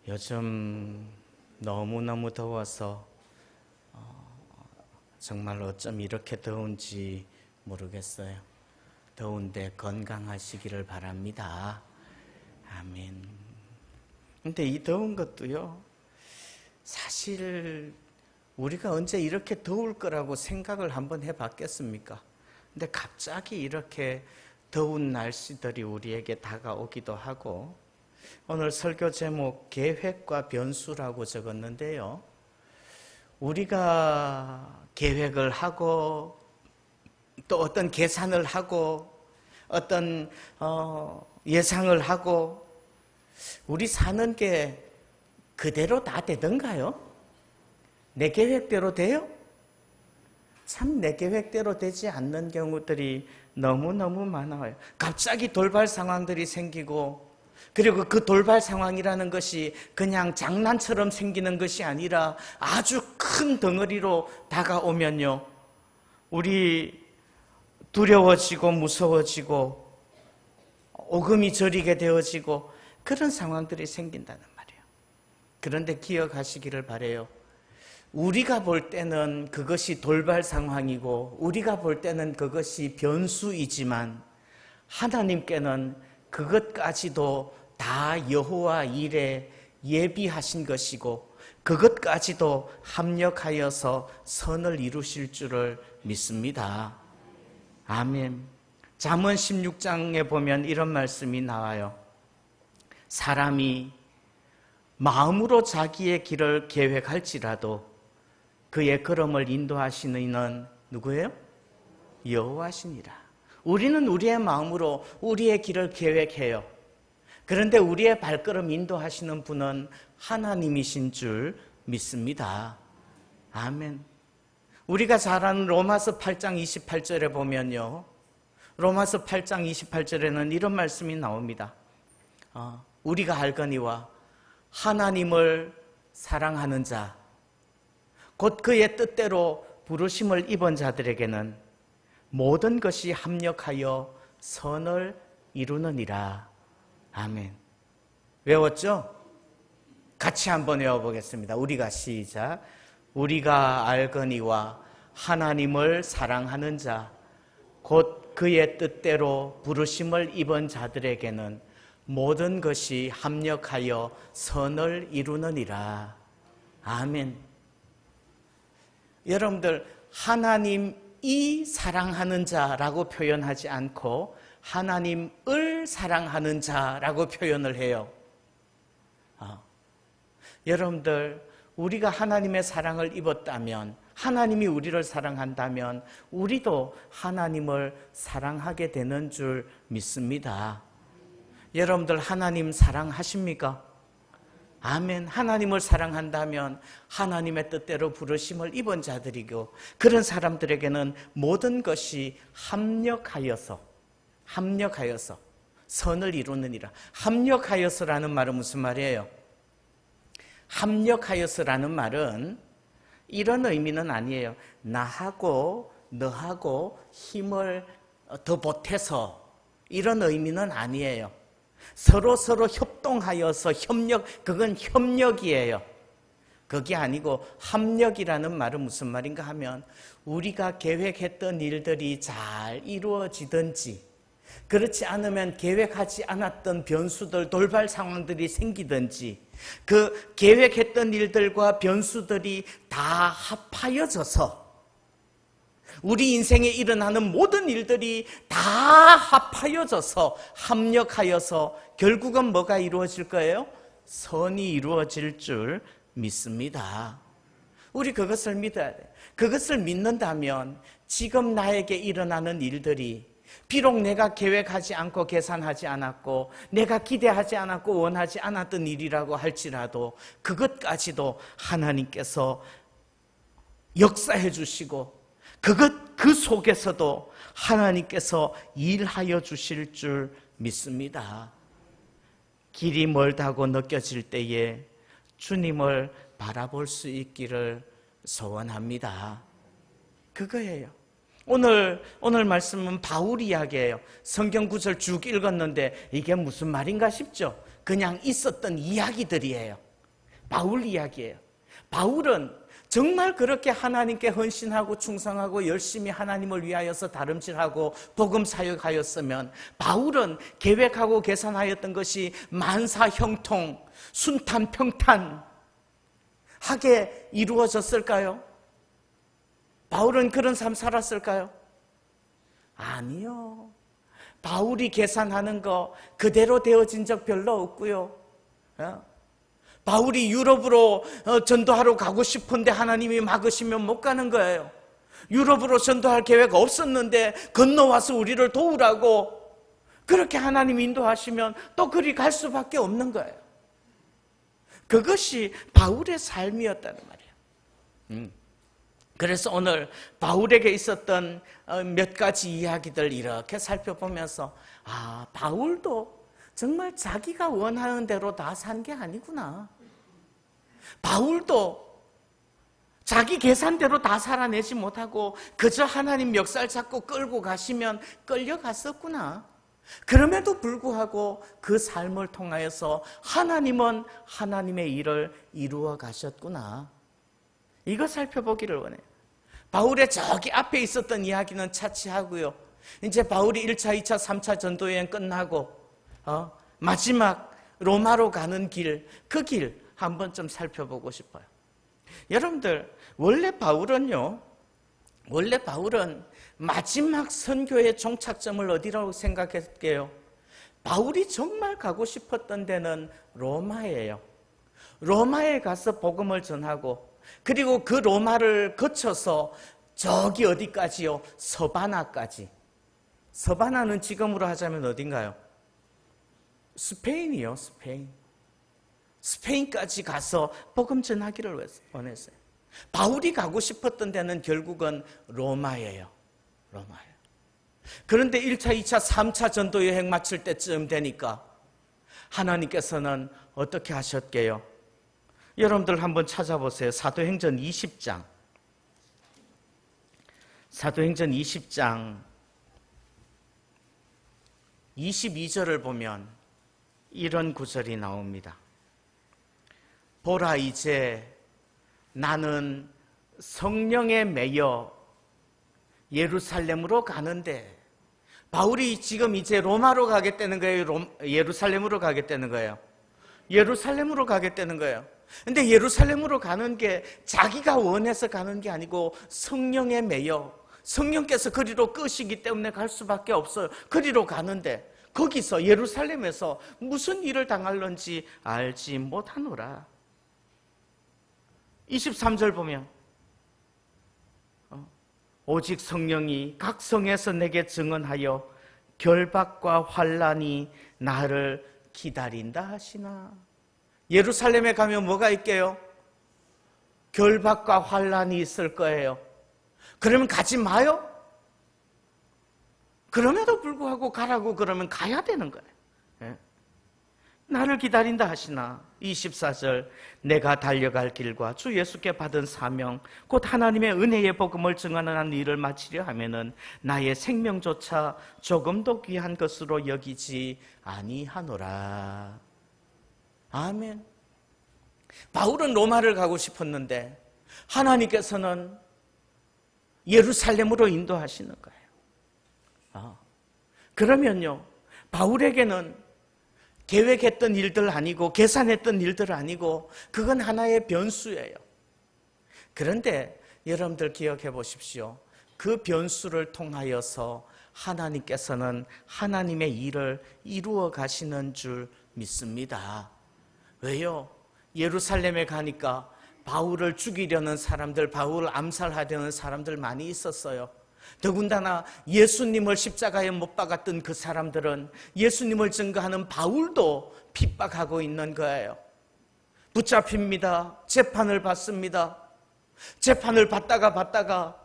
요즘 너무너무 더워서 정말 어쩜 이렇게 더운지 모르겠어요. 더운데 건강하시기를 바랍니다. 아멘. 근데 이 더운 것도요, 사실 우리가 언제 이렇게 더울 거라고 생각을 한번 해봤겠습니까? 근데 갑자기 이렇게 더운 날씨들이 우리에게 다가오기도 하고, 오늘 설교 제목 계획과 변수라고 적었는데요, 우리가 계획을 하고 또 어떤 계산을 하고 어떤 예상을 하고 우리 사는 게 그대로 다 되던가요? 내 계획대로 돼요? 참 내 계획대로 되지 않는 경우들이 너무너무 많아요. 갑자기 돌발 상황들이 생기고, 그리고 그 돌발 상황이라는 것이 그냥 장난처럼 생기는 것이 아니라 아주 큰 덩어리로 다가오면요, 우리 두려워지고 무서워지고 오금이 저리게 되어지고 그런 상황들이 생긴다는 말이에요. 그런데 기억하시기를 바라요. 우리가 볼 때는 그것이 돌발 상황이고 우리가 볼 때는 그것이 변수이지만 하나님께는 그것까지도 다 여호와 일에 예비하신 것이고 그것까지도 합력하여서 선을 이루실 줄을 믿습니다. 아멘. 잠언 16장에 보면 이런 말씀이 나와요. 사람이 마음으로 자기의 길을 계획할지라도 그의 걸음을 인도하시는 이는 누구예요? 여호와시니라. 우리는 우리의 마음으로 우리의 길을 계획해요. 그런데 우리의 발걸음 인도하시는 분은 하나님이신 줄 믿습니다. 아멘. 우리가 잘 아는 로마서 8장 28절에 보면요, 로마서 8장 28절에는 이런 말씀이 나옵니다. 우리가 알거니와 하나님을 사랑하는 자, 곧 그의 뜻대로 부르심을 입은 자들에게는 모든 것이 합력하여 선을 이루느니라. 아멘. 외웠죠? 같이 한번 외워보겠습니다. 우리가 시작. 우리가 알거니와 하나님을 사랑하는 자, 곧 그의 뜻대로 부르심을 입은 자들에게는 모든 것이 합력하여 선을 이루느니라. 아멘. 여러분들, 하나님이 사랑하는 자라고 표현하지 않고 하나님을 사랑하는 자라고 표현을 해요. 여러분들, 우리가 하나님의 사랑을 입었다면, 하나님이 우리를 사랑한다면 우리도 하나님을 사랑하게 되는 줄 믿습니다. 여러분들, 하나님 사랑하십니까? 아멘. 하나님을 사랑한다면 하나님의 뜻대로 부르심을 입은 자들이고, 그런 사람들에게는 모든 것이 합력하여서 선을 이루느니라. 합력하여서라는 말은 무슨 말이에요? 합력하여서라는 말은 이런 의미는 아니에요. 나하고 너하고 힘을 더 보태서, 이런 의미는 아니에요. 서로 협동하여서 그건 협력이에요. 그게 아니고 합력이라는 말은 무슨 말인가 하면, 우리가 계획했던 일들이 잘 이루어지든지, 그렇지 않으면 계획하지 않았던 변수들, 돌발 상황들이 생기든지, 그 계획했던 일들과 변수들이 다 합하여져서, 우리 인생에 일어나는 모든 일들이 다 합하여져서, 합력하여서 결국은 뭐가 이루어질 거예요? 선이 이루어질 줄 믿습니다. 우리 그것을 믿어야 돼요. 그것을 믿는다면 지금 나에게 일어나는 일들이, 비록 내가 계획하지 않고 계산하지 않았고 내가 기대하지 않았고 원하지 않았던 일이라고 할지라도 그것까지도 하나님께서 역사해 주시고 그 속에서도 하나님께서 일하여 주실 줄 믿습니다. 길이 멀다고 느껴질 때에 주님을 바라볼 수 있기를 소원합니다. 그거예요. 오늘 말씀은 바울 이야기예요. 성경 구절 쭉 읽었는데 이게 무슨 말인가 싶죠? 그냥 있었던 이야기들이에요. 바울 이야기예요. 바울은 정말 그렇게 하나님께 헌신하고 충성하고 열심히 하나님을 위하여서 다름질하고 복음 사역하였으면 바울은 계획하고 계산하였던 것이 만사형통, 순탄평탄하게 이루어졌을까요? 바울은 그런 삶 살았을까요? 아니요. 바울이 계산하는 거 그대로 되어진 적 별로 없고요. 바울이 유럽으로 전도하러 가고 싶은데 하나님이 막으시면 못 가는 거예요. 유럽으로 전도할 계획 없었는데 건너와서 우리를 도우라고 그렇게 하나님 인도하시면 또 그리 갈 수밖에 없는 거예요. 그것이 바울의 삶이었다는 말이에요. 그래서 오늘 바울에게 있었던 몇 가지 이야기들 이렇게 살펴보면서 바울도 정말 자기가 원하는 대로 다 산 게 아니구나. 바울도 자기 계산대로 다 살아내지 못하고 그저 하나님 멱살 잡고 끌고 가시면 끌려갔었구나. 그럼에도 불구하고 그 삶을 통하여서 하나님은 하나님의 일을 이루어 가셨구나. 이거 살펴보기를 원해요. 바울의 저기 앞에 있었던 이야기는 차치하고요. 이제 바울이 1차, 2차, 3차 전도여행 끝나고 마지막 로마로 가는 길, 그 길 한번 좀 살펴보고 싶어요. 여러분들, 원래 바울은 마지막 선교의 종착점을 어디라고 생각했게요? 바울이 정말 가고 싶었던 데는 로마예요. 로마에 가서 복음을 전하고 그리고 그 로마를 거쳐서 저기 어디까지요? 서바나까지. 서바나는 지금으로 하자면 어딘가요? 스페인이요, 스페인. 스페인까지 가서 복음 전하기를 원했어요. 바울이 가고 싶었던 데는 결국은 로마예요. 로마예요. 그런데 1차, 2차, 3차 전도 여행 마칠 때쯤 되니까 하나님께서는 어떻게 하셨게요? 여러분들 한번 찾아보세요. 사도행전 20장. 사도행전 20장 22절을 보면 이런 구절이 나옵니다. 보라, 이제 나는 성령에 매여 예루살렘으로 가는데, 바울이 지금 이제 로마로 가겠다는 거예요? 예루살렘으로 가겠다는 거예요? 예루살렘으로 가겠다는 거예요. 근데 예루살렘으로 가는 게 자기가 원해서 가는 게 아니고 성령에 매여, 성령께서 그리로 끄시기 때문에 갈 수밖에 없어요. 그리로 가는데 거기서 예루살렘에서 무슨 일을 당할런지 알지 못하노라. 23절 보면 오직 성령이 각 성에서 내게 증언하여 결박과 환난이 나를 기다린다 하시나. 예루살렘에 가면 뭐가 있게요? 결박과 환난이 있을 거예요. 그러면 가지 마요? 그럼에도 불구하고 가라고 그러면 가야 되는 거예요. 나를 기다린다 하시나. 24절 내가 달려갈 길과 주 예수께 받은 사명 곧 하나님의 은혜의 복음을 증언하는 일을 마치려 하면은 나의 생명조차 조금도 귀한 것으로 여기지 아니하노라. 아멘. 바울은 로마를 가고 싶었는데 하나님께서는 예루살렘으로 인도하시는 거예요. 그러면요, 바울에게는 계획했던 일들 아니고 계산했던 일들 아니고 그건 하나의 변수예요. 그런데 여러분들 기억해 보십시오. 그 변수를 통하여서 하나님께서는 하나님의 일을 이루어 가시는 줄 믿습니다. 왜요? 예루살렘에 가니까 바울을 죽이려는 사람들, 바울을 암살하려는 사람들 많이 있었어요. 더군다나 예수님을 십자가에 못 박았던 그 사람들은 예수님을 증거하는 바울도 핍박하고 있는 거예요. 붙잡힙니다. 재판을 받습니다. 재판을 받다가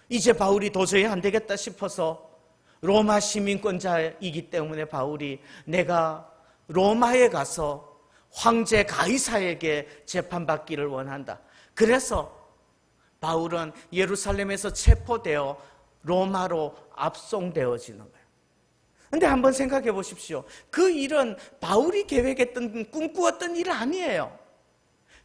이제 바울이 도저히 안 되겠다 싶어서 로마 시민권자이기 때문에 바울이 내가 로마에 가서 황제 가이사에게 재판받기를 원한다. 그래서 바울은 예루살렘에서 체포되어 로마로 압송되어지는 거예요. 그런데 한번 생각해 보십시오. 그 일은 바울이 계획했던, 꿈꾸었던 일 아니에요.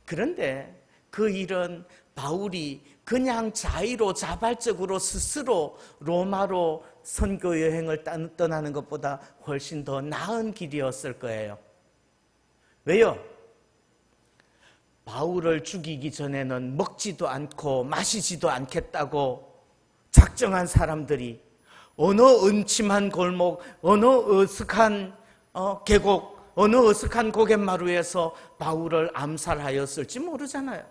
그런데 그 일은 바울이 그냥 자발적으로 스스로 로마로 선교 여행을 떠나는 것보다 훨씬 더 나은 길이었을 거예요. 왜요? 바울을 죽이기 전에는 먹지도 않고 마시지도 않겠다고 작정한 사람들이 어느 음침한 골목, 어느 어색한 계곡, 어느 어색한 고갯마루에서 바울을 암살하였을지 모르잖아요.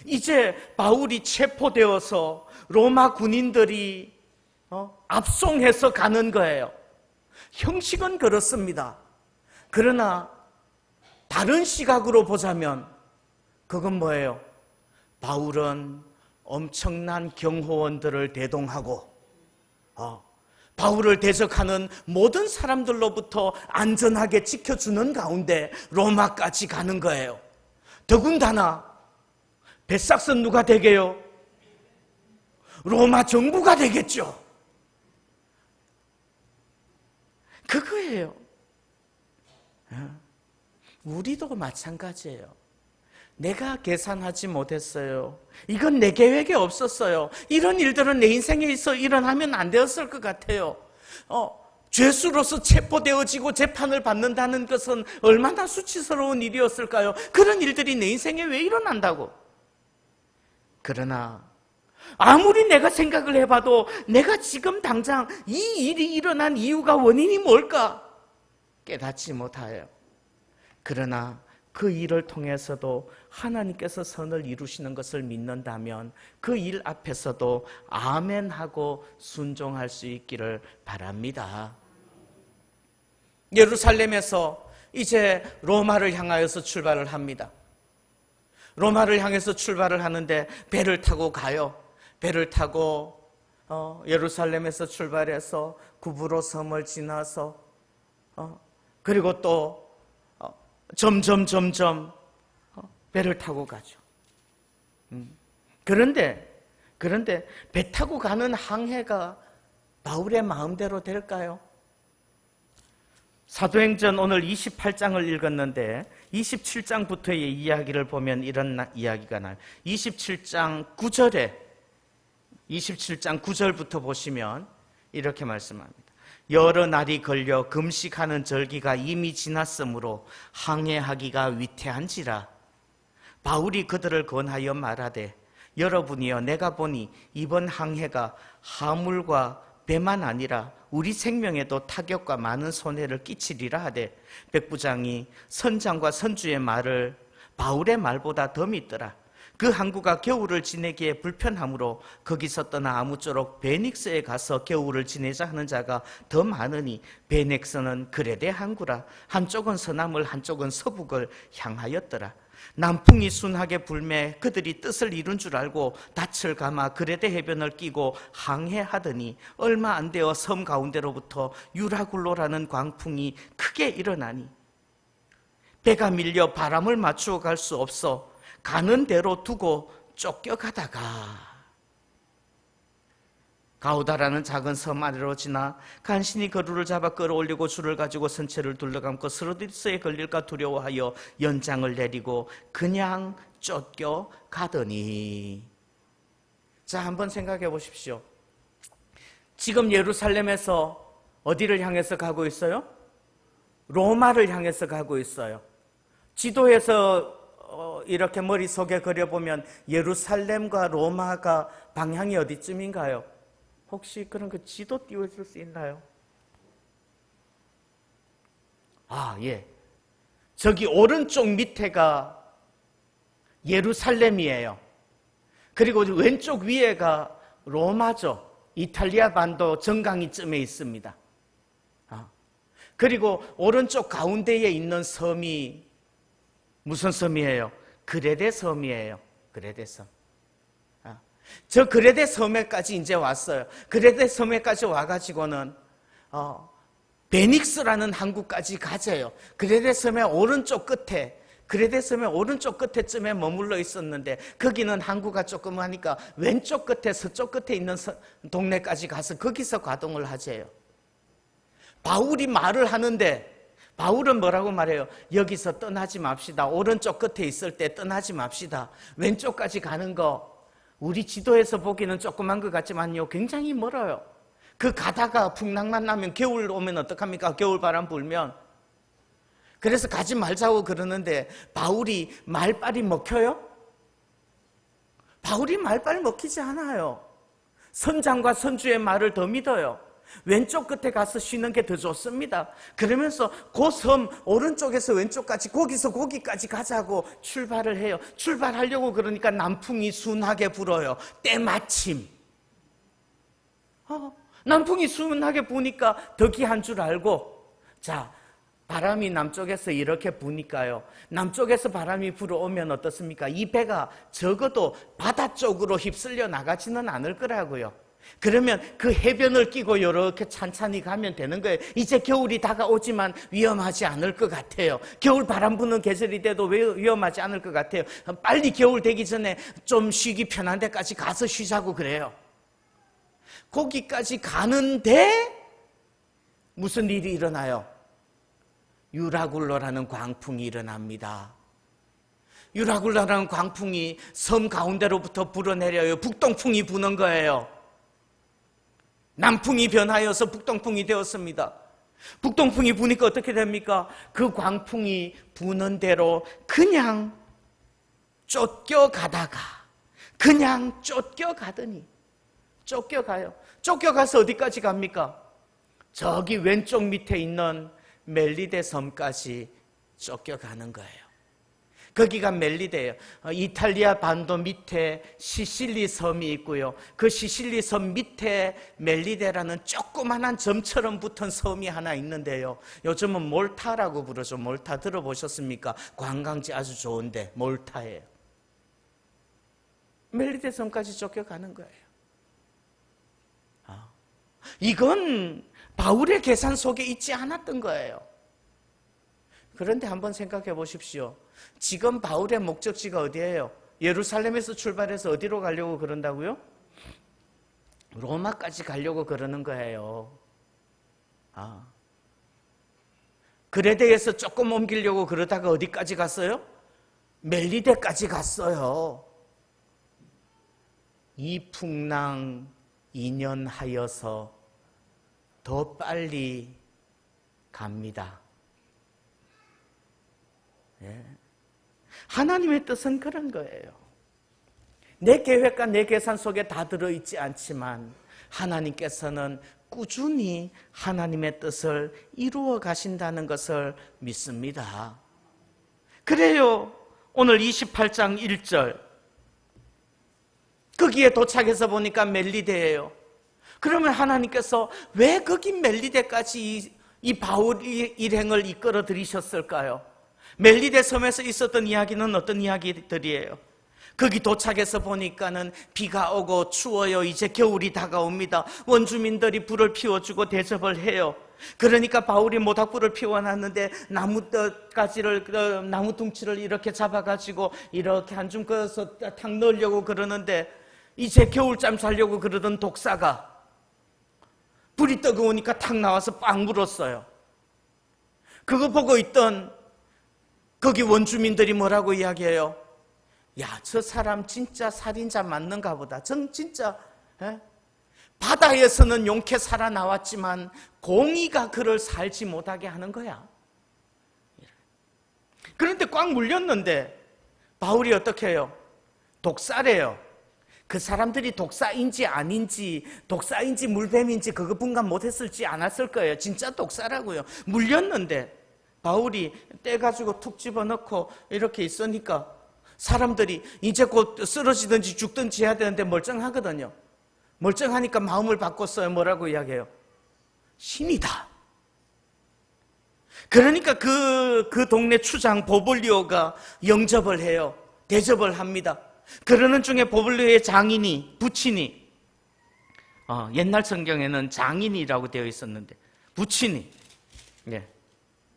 이제 바울이 체포되어서 로마 군인들이 압송해서 가는 거예요. 형식은 그렇습니다. 그러나 다른 시각으로 보자면 그건 뭐예요? 바울은 엄청난 경호원들을 대동하고 바울을 대적하는 모든 사람들로부터 안전하게 지켜주는 가운데 로마까지 가는 거예요. 더군다나 뱃삭은 누가 되게요? 로마 정부가 되겠죠. 그거예요. 우리도 마찬가지예요. 내가 계산하지 못했어요. 이건 내 계획에 없었어요. 이런 일들은 내 인생에 있어 일어나면 안 되었을 것 같아요. 죄수로서 체포되어지고 재판을 받는다는 것은 얼마나 수치스러운 일이었을까요? 그런 일들이 내 인생에 왜 일어난다고? 그러나 아무리 내가 생각을 해봐도 내가 지금 당장 이 일이 일어난 이유가 원인이 뭘까? 깨닫지 못해요. 그러나 그 일을 통해서도 하나님께서 선을 이루시는 것을 믿는다면 그 일 앞에서도 아멘하고 순종할 수 있기를 바랍니다. 예루살렘에서 이제 로마를 향하여서 출발을 합니다. 로마를 향해서 출발을 하는데 배를 타고 가요. 배를 타고 예루살렘에서 출발해서 구브로 섬을 지나서 그리고 또 점점 배를 타고 가죠. 그런데 배 타고 가는 항해가 바울의 마음대로 될까요? 사도행전 오늘 28장을 읽었는데 27장부터의 이야기를 보면 이런 이야기가 나요. 27장 9절부터 보시면 이렇게 말씀합니다. 여러 날이 걸려 금식하는 절기가 이미 지났으므로 항해하기가 위태한지라. 바울이 그들을 권하여 말하되 여러분이여 내가 보니 이번 항해가 하물과 배만 아니라 우리 생명에도 타격과 많은 손해를 끼치리라 하되 백부장이 선장과 선주의 말을 바울의 말보다 더 믿더라. 그 항구가 겨울을 지내기에 불편하므로 거기서 떠나 아무쪼록 베닉스에 가서 겨울을 지내자 하는 자가 더 많으니 베넥스는 그레데 항구라. 한쪽은 서남을 한쪽은 서북을 향하였더라. 남풍이 순하게 불매 그들이 뜻을 이룬 줄 알고 닻을 감아 그레데 해변을 끼고 항해하더니 얼마 안 되어 섬 가운데로부터 유라굴로라는 광풍이 크게 일어나니 배가 밀려 바람을 맞추어 갈 수 없어 가는 대로 두고 쫓겨가다가 가우다라는 작은 섬 아래로 지나 간신히 거루를 잡아 끌어올리고 줄을 가지고 선체를 둘러감고 스로디스에 걸릴까 두려워하여 연장을 내리고 그냥 쫓겨가더니. 자, 한번 생각해 보십시오. 지금 예루살렘에서 어디를 향해서 가고 있어요? 로마를 향해서 가고 있어요. 지도에서 이렇게 머릿속에 그려보면 예루살렘과 로마가 방향이 어디쯤인가요? 혹시 그런 그 지도 띄워줄 수 있나요? 예. 저기 오른쪽 밑에가 예루살렘이에요. 그리고 왼쪽 위에가 로마죠. 이탈리아 반도 정강이쯤에 있습니다. 그리고 오른쪽 가운데에 있는 섬이 무슨 섬이에요? 그레데 섬이에요. 그레데 섬. 저 그레데 섬에까지 이제 왔어요. 그레데 섬에까지 와가지고는 베닉스라는 항구까지 가져요. 그레데 섬의 오른쪽 끝에쯤에 머물러 있었는데 거기는 항구가 조금 하니까 왼쪽 끝에 서쪽 끝에 있는 동네까지 가서 거기서 가동을 하재요. 바울이 말을 하는데 바울은 뭐라고 말해요? 여기서 떠나지 맙시다. 오른쪽 끝에 있을 때 떠나지 맙시다. 왼쪽까지 가는 거 우리 지도에서 보기는 조그만 것 같지만요, 굉장히 멀어요. 그 가다가 풍랑만 나면, 겨울 오면 어떡합니까? 겨울바람 불면. 그래서 가지 말자고 그러는데 바울이 말빨이 먹혀요? 바울이 말빨 먹히지 않아요. 선장과 선주의 말을 더 믿어요. 왼쪽 끝에 가서 쉬는 게 더 좋습니다. 그러면서 그 섬 오른쪽에서 왼쪽까지, 거기서 거기까지 가자고 출발을 해요. 출발하려고 그러니까 남풍이 순하게 불어요. 때마침. 남풍이 순하게 부니까 덕이 한 줄 알고, 자, 바람이 남쪽에서 이렇게 부니까요, 남쪽에서 바람이 불어오면 어떻습니까? 이 배가 적어도 바다 쪽으로 휩쓸려 나가지는 않을 거라고요. 그러면 그 해변을 끼고 이렇게 찬찬히 가면 되는 거예요. 이제 겨울이 다가오지만 위험하지 않을 것 같아요. 겨울 바람 부는 계절이 돼도 왜 위험하지 않을 것 같아요? 빨리 겨울 되기 전에 좀 쉬기 편한 데까지 가서 쉬자고 그래요. 거기까지 가는데 무슨 일이 일어나요? 유라굴로라는 광풍이 일어납니다. 유라굴로라는 광풍이 섬 가운데로부터 불어내려요. 북동풍이 부는 거예요. 남풍이 변하여서 북동풍이 되었습니다. 북동풍이 부니까 어떻게 됩니까? 그 광풍이 부는 대로 그냥 쫓겨가다가, 그냥 쫓겨가더니, 쫓겨가요. 쫓겨가서 어디까지 갑니까? 저기 왼쪽 밑에 있는 멜리데 섬까지 쫓겨가는 거예요. 거기가 멜리데예요. 이탈리아 반도 밑에 시실리 섬이 있고요. 그 시실리 섬 밑에 멜리데라는 조그만한 점처럼 붙은 섬이 하나 있는데요. 요즘은 몰타라고 부르죠. 몰타 들어보셨습니까? 관광지 아주 좋은데 몰타예요. 멜리데 섬까지 쫓겨가는 거예요. 이건 바울의 계산 속에 있지 않았던 거예요. 그런데 한번 생각해 보십시오. 지금 바울의 목적지가 어디예요? 예루살렘에서 출발해서 어디로 가려고 그런다고요? 로마까지 가려고 그러는 거예요. 그레데에서 조금 옮기려고 그러다가 어디까지 갔어요? 멜리데까지 갔어요. 이 풍랑 2년 하여서 더 빨리 갑니다. 하나님의 뜻은 그런 거예요. 내 계획과 내 계산 속에 다 들어있지 않지만 하나님께서는 꾸준히 하나님의 뜻을 이루어 가신다는 것을 믿습니다. 그래요. 오늘 28장 1절 거기에 도착해서 보니까 멜리데예요. 그러면 하나님께서 왜 거기 멜리데까지 이 바울 일행을 이끌어 들이셨을까요? 멜리데 섬에서 있었던 이야기는 어떤 이야기들이에요? 거기 도착해서 보니까는 비가 오고 추워요. 이제 겨울이 다가옵니다. 원주민들이 불을 피워주고 대접을 해요. 그러니까 바울이 모닥불을 피워놨는데 나무 둥치를 이렇게 잡아가지고 이렇게 한 줌 꺼서 탁 넣으려고 그러는데, 이제 겨울잠 자려고 그러던 독사가 불이 뜨거우니까 탁 나와서 빵 물었어요. 그거 보고 있던 거기 원주민들이 뭐라고 이야기해요? 야, 저 사람 진짜 살인자 맞는가 보다. 전 진짜 바다에서는 용케 살아나왔지만 공의가 그를 살지 못하게 하는 거야. 그런데 꽉 물렸는데 바울이 어떻게 해요? 독사래요. 그 사람들이 독사인지 아닌지, 독사인지 물뱀인지 그거 분간 못했을지 않았을 거예요. 진짜 독사라고요. 물렸는데 바울이 떼가지고 툭 집어넣고 이렇게 있으니까 사람들이 이제 곧 쓰러지든지 죽든지 해야 되는데 멀쩡하거든요. 멀쩡하니까 마음을 바꿨어요. 뭐라고 이야기해요? 신이다. 그러니까 그 동네 추장 보블리오가 영접을 해요. 대접을 합니다. 그러는 중에 보블리오의 장인이, 부친이, 옛날 성경에는 장인이라고 되어 있었는데 부친이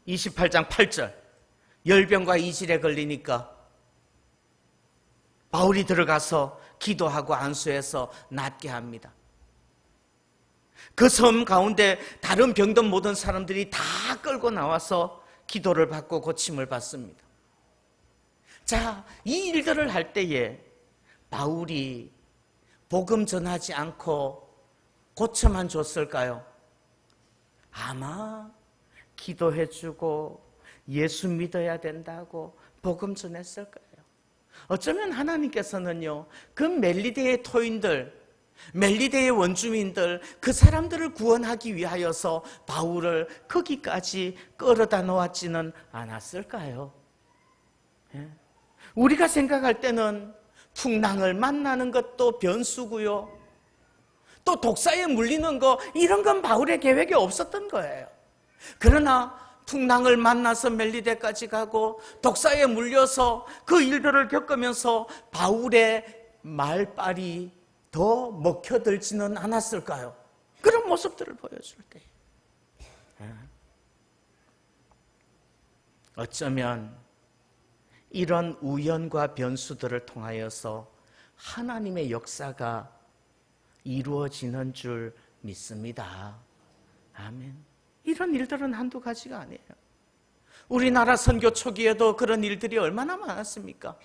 28장 8절 열병과 이질에 걸리니까 바울이 들어가서 기도하고 안수해서 낫게 합니다. 그 섬 가운데 다른 병든 모든 사람들이 다 끌고 나와서 기도를 받고 고침을 받습니다. 자, 이 일들을 할 때에 바울이 복음 전하지 않고 고쳐만 줬을까요? 아마 기도해주고 예수 믿어야 된다고 복음 전했을 거예요. 어쩌면 하나님께서는요, 그 멜리데의 토인들, 멜리데의 원주민들, 그 사람들을 구원하기 위하여서 바울을 거기까지 끌어다 놓았지는 않았을까요? 예? 우리가 생각할 때는 풍랑을 만나는 것도 변수고요, 또 독사에 물리는 거, 이런 건 바울의 계획에 없었던 거예요. 그러나 풍랑을 만나서 멜리데까지 가고 독사에 물려서 그 일들을 겪으면서 바울의 말빨이 더 먹혀들지는 않았을까요? 그런 모습들을 보여줄 때 어쩌면 이런 우연과 변수들을 통하여서 하나님의 역사가 이루어지는 줄 믿습니다. 아멘. 이런 일들은 한두 가지가 아니에요. 우리나라 선교 초기에도 그런 일들이 얼마나 많았습니까?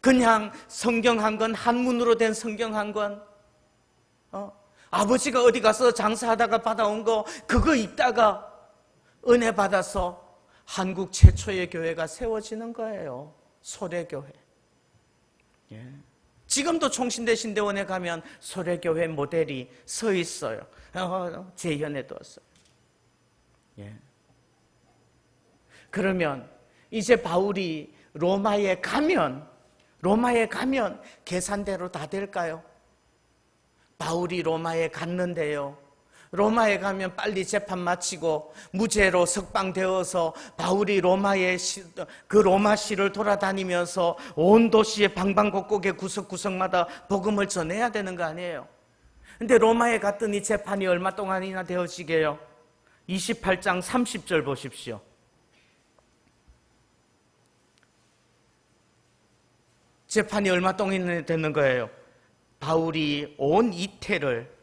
그냥 성경 한 권, 한문으로 된 성경 한 권, 아버지가 어디 가서 장사하다가 받아온 거, 그거 읽다가 은혜 받아서 한국 최초의 교회가 세워지는 거예요. 소래교회. 예. 지금도 총신대신대원에 가면 소래교회 모델이 서 있어요. 재현해 뒀어요. 예. 그러면 이제 바울이 로마에 가면 계산대로 다 될까요? 바울이 로마에 갔는데요, 로마에 가면 빨리 재판 마치고 무죄로 석방되어서 바울이 그 로마시를 돌아다니면서 온 도시의 방방곡곡의 구석구석마다 복음을 전해야 되는 거 아니에요? 근데 로마에 갔더니 재판이 얼마 동안이나 되어지게요? 28장 30절 보십시오. 재판이 얼마 동안이나 되는 거예요? 바울이 온 이태를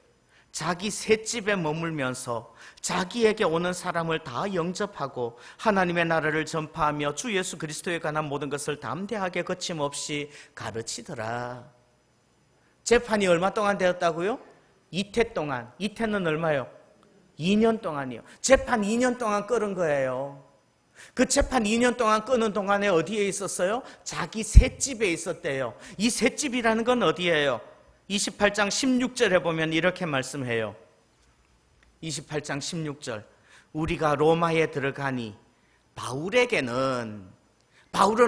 자기 셋집에 머물면서 자기에게 오는 사람을 다 영접하고 하나님의 나라를 전파하며 주 예수 그리스도에 관한 모든 것을 담대하게 거침없이 가르치더라. 재판이 얼마 동안 되었다고요? 이태 동안. 이태는 얼마요? 2년 동안이요. 재판 2년 동안 끌은 거예요. 그 재판 2년 동안 끄는 동안에 어디에 있었어요? 자기 셋집에 있었대요. 이 셋집이라는 건 어디예요? 28장 16절에 보면 이렇게 말씀해요. 28장 16절. 우리가 로마에 들어가니 바울은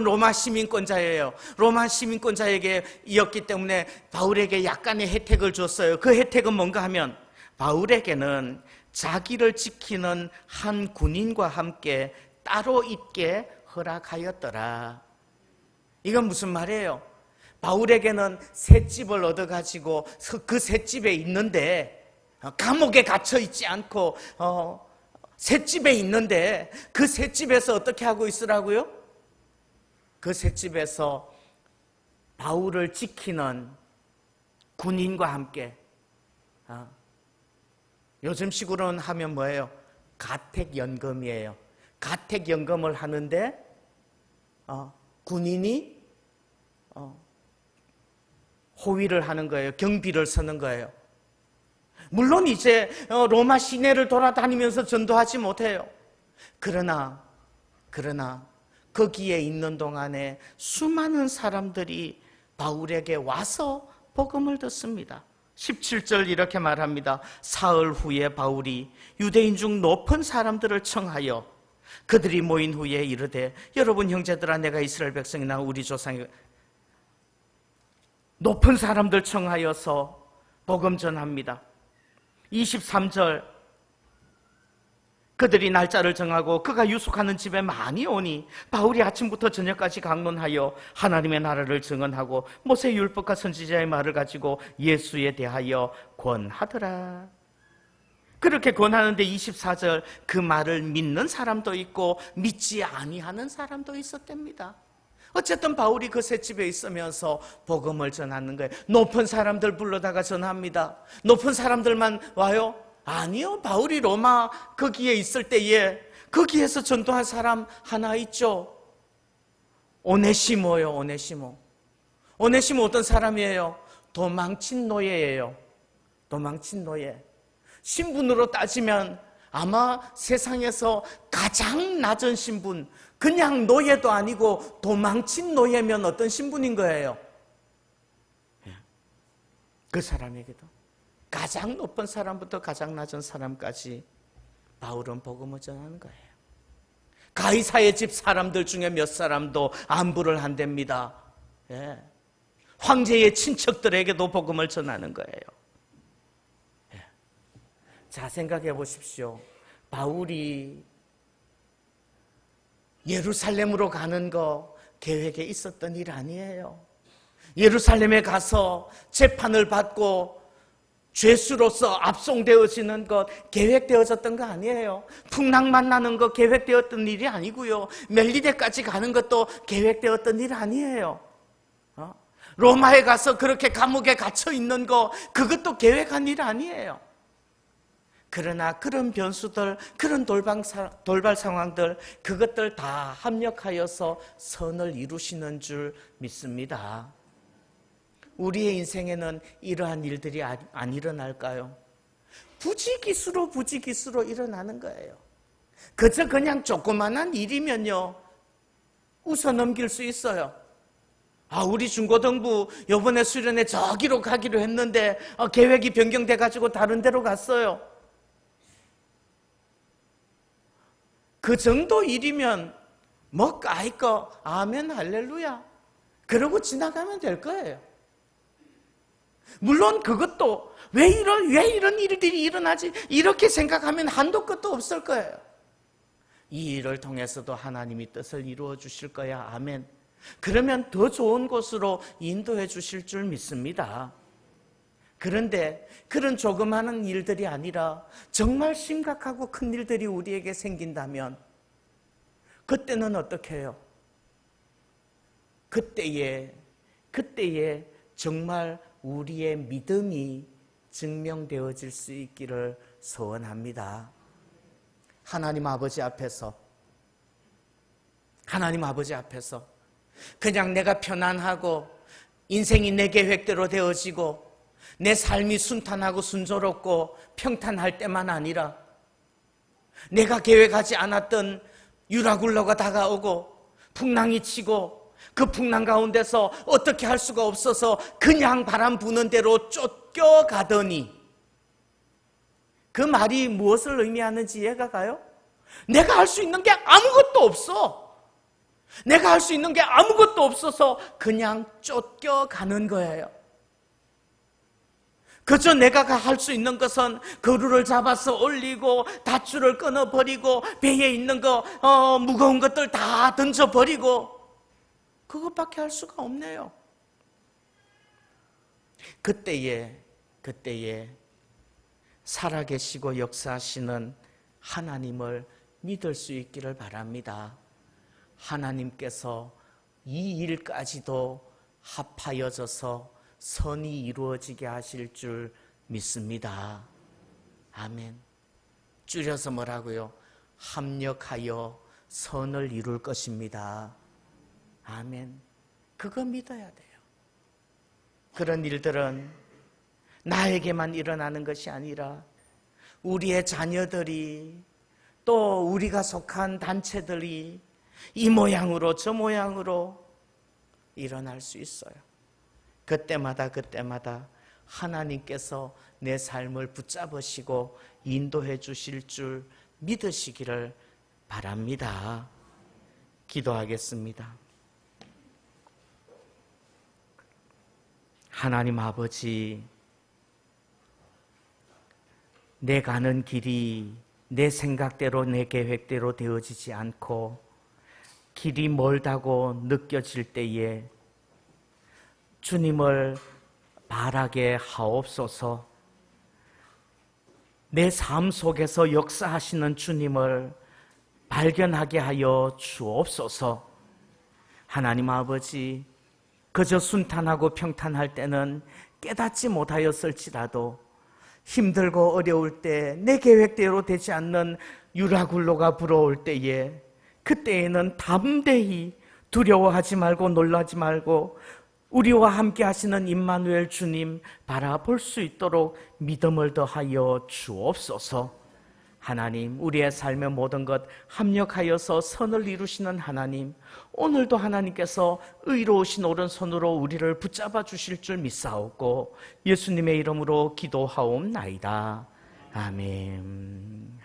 로마 시민권자예요. 로마 시민권자에게였기 때문에 바울에게 약간의 혜택을 줬어요. 그 혜택은 뭔가 하면 바울에게는 자기를 지키는 한 군인과 함께 따로 있게 허락하였더라. 이건 무슨 말이에요? 바울에게는 셋집을 얻어가지고 그 셋집에 있는데, 감옥에 갇혀 있지 않고 셋집에 있는데, 그 셋집에서 어떻게 하고 있으라고요? 그 셋집에서 바울을 지키는 군인과 함께, 요즘식으로는 하면 뭐예요? 가택연금이에요. 가택연금을 하는데 군인이 호위를 하는 거예요. 경비를 서는 거예요. 물론 이제 로마 시내를 돌아다니면서 전도하지 못해요. 그러나 거기에 있는 동안에 수많은 사람들이 바울에게 와서 복음을 듣습니다. 17절 이렇게 말합니다. 사흘 후에 바울이 유대인 중 높은 사람들을 청하여 그들이 모인 후에 이르되, 여러분 형제들아, 내가 이스라엘 백성이나 우리 조상의 높은 사람들 청하여서 복음 전합니다. 23절, 그들이 날짜를 정하고 그가 유숙하는 집에 많이 오니 바울이 아침부터 저녁까지 강론하여 하나님의 나라를 증언하고 모세의 율법과 선지자의 말을 가지고 예수에 대하여 권하더라. 그렇게 권하는데 24절, 그 말을 믿는 사람도 있고 믿지 아니하는 사람도 있었답니다. 어쨌든 바울이 그 셋집에 있으면서 복음을 전하는 거예요. 높은 사람들 불러다가 전합니다. 높은 사람들만 와요? 아니요. 바울이 로마 거기에 있을 때에 거기에서 전도한 사람 하나 있죠. 오네시모요. 오네시모. 오네시모 어떤 사람이에요? 도망친 노예예요. 도망친 노예. 신분으로 따지면 아마 세상에서 가장 낮은 신분, 그냥 노예도 아니고 도망친 노예면 어떤 신분인 거예요? 그 사람에게도 가장 높은 사람부터 가장 낮은 사람까지 바울은 복음을 전하는 거예요. 가이사의 집 사람들 중에 몇 사람도 안부를 한답니다. 예. 황제의 친척들에게도 복음을 전하는 거예요. 예. 자, 생각해 보십시오. 바울이 예루살렘으로 가는 거 계획에 있었던 일 아니에요. 예루살렘에 가서 재판을 받고 죄수로서 압송되어지는 것 계획되어졌던 거 아니에요. 풍랑 만나는 거 계획되었던 일이 아니고요. 멜리데까지 가는 것도 계획되었던 일 아니에요. 로마에 가서 그렇게 감옥에 갇혀 있는 거 그것도 계획한 일 아니에요. 그러나 그런 변수들, 그런 돌발 상황들, 그것들 다 합력하여서 선을 이루시는 줄 믿습니다. 우리의 인생에는 이러한 일들이 안 일어날까요? 부지기수로 일어나는 거예요. 그저 그냥 조그만한 일이면요, 웃어 넘길 수 있어요. 우리 중고등부 이번에 수련회 저기로 가기로 했는데 계획이 변경돼가지고 다른 데로 갔어요. 그 정도 일이면 뭐 까이꺼 아멘 할렐루야 그러고 지나가면 될 거예요. 물론 그것도 왜 이런 일들이 일어나지 이렇게 생각하면 한도 끝도 없을 거예요. 이 일을 통해서도 하나님이 뜻을 이루어 주실 거야. 아멘. 그러면 더 좋은 곳으로 인도해 주실 줄 믿습니다. 그런데 그런 조그마한 일들이 아니라 정말 심각하고 큰 일들이 우리에게 생긴다면 그때는 어떻게 해요? 그때에 정말 우리의 믿음이 증명되어질 수 있기를 소원합니다. 하나님 아버지 앞에서 그냥 내가 편안하고 인생이 내 계획대로 되어지고 내 삶이 순탄하고 순조롭고 평탄할 때만 아니라 내가 계획하지 않았던 유라굴로가 다가오고 풍랑이 치고 그 풍랑 가운데서 어떻게 할 수가 없어서 그냥 바람 부는 대로 쫓겨가더니, 그 말이 무엇을 의미하는지 이해가 가요? 내가 할 수 있는 게 아무것도 없어. 내가 할 수 있는 게 아무것도 없어서 그냥 쫓겨가는 거예요. 그저 내가 할 수 있는 것은 그루를 잡아서 올리고 닷줄을 끊어버리고 배에 있는 거 무거운 것들 다 던져버리고 그것밖에 할 수가 없네요. 그때에 살아계시고 역사하시는 하나님을 믿을 수 있기를 바랍니다. 하나님께서 이 일까지도 합하여져서 선이 이루어지게 하실 줄 믿습니다. 아멘. 줄여서 뭐라고요? 합력하여 선을 이룰 것입니다. 아멘. 그거 믿어야 돼요. 그런 일들은 나에게만 일어나는 것이 아니라 우리의 자녀들이 또 우리가 속한 단체들이 이 모양으로 저 모양으로 일어날 수 있어요. 그때마다 하나님께서 내 삶을 붙잡으시고 인도해 주실 줄 믿으시기를 바랍니다. 기도하겠습니다. 하나님 아버지, 내 가는 길이 내 생각대로 내 계획대로 되어지지 않고 길이 멀다고 느껴질 때에 주님을 바라게 하옵소서. 내 삶 속에서 역사하시는 주님을 발견하게 하여 주옵소서. 하나님 아버지, 그저 순탄하고 평탄할 때는 깨닫지 못하였을지라도 힘들고 어려울 때, 내 계획대로 되지 않는 유라굴로가 불어올 때에, 그때에는 담대히 두려워하지 말고 놀라지 말고 우리와 함께 하시는 임마누엘 주님 바라볼 수 있도록 믿음을 더하여 주옵소서. 하나님, 우리의 삶의 모든 것 합력하여서 선을 이루시는 하나님, 오늘도 하나님께서 의로우신 오른손으로 우리를 붙잡아 주실 줄 믿사옵고 예수님의 이름으로 기도하옵나이다. 아멘.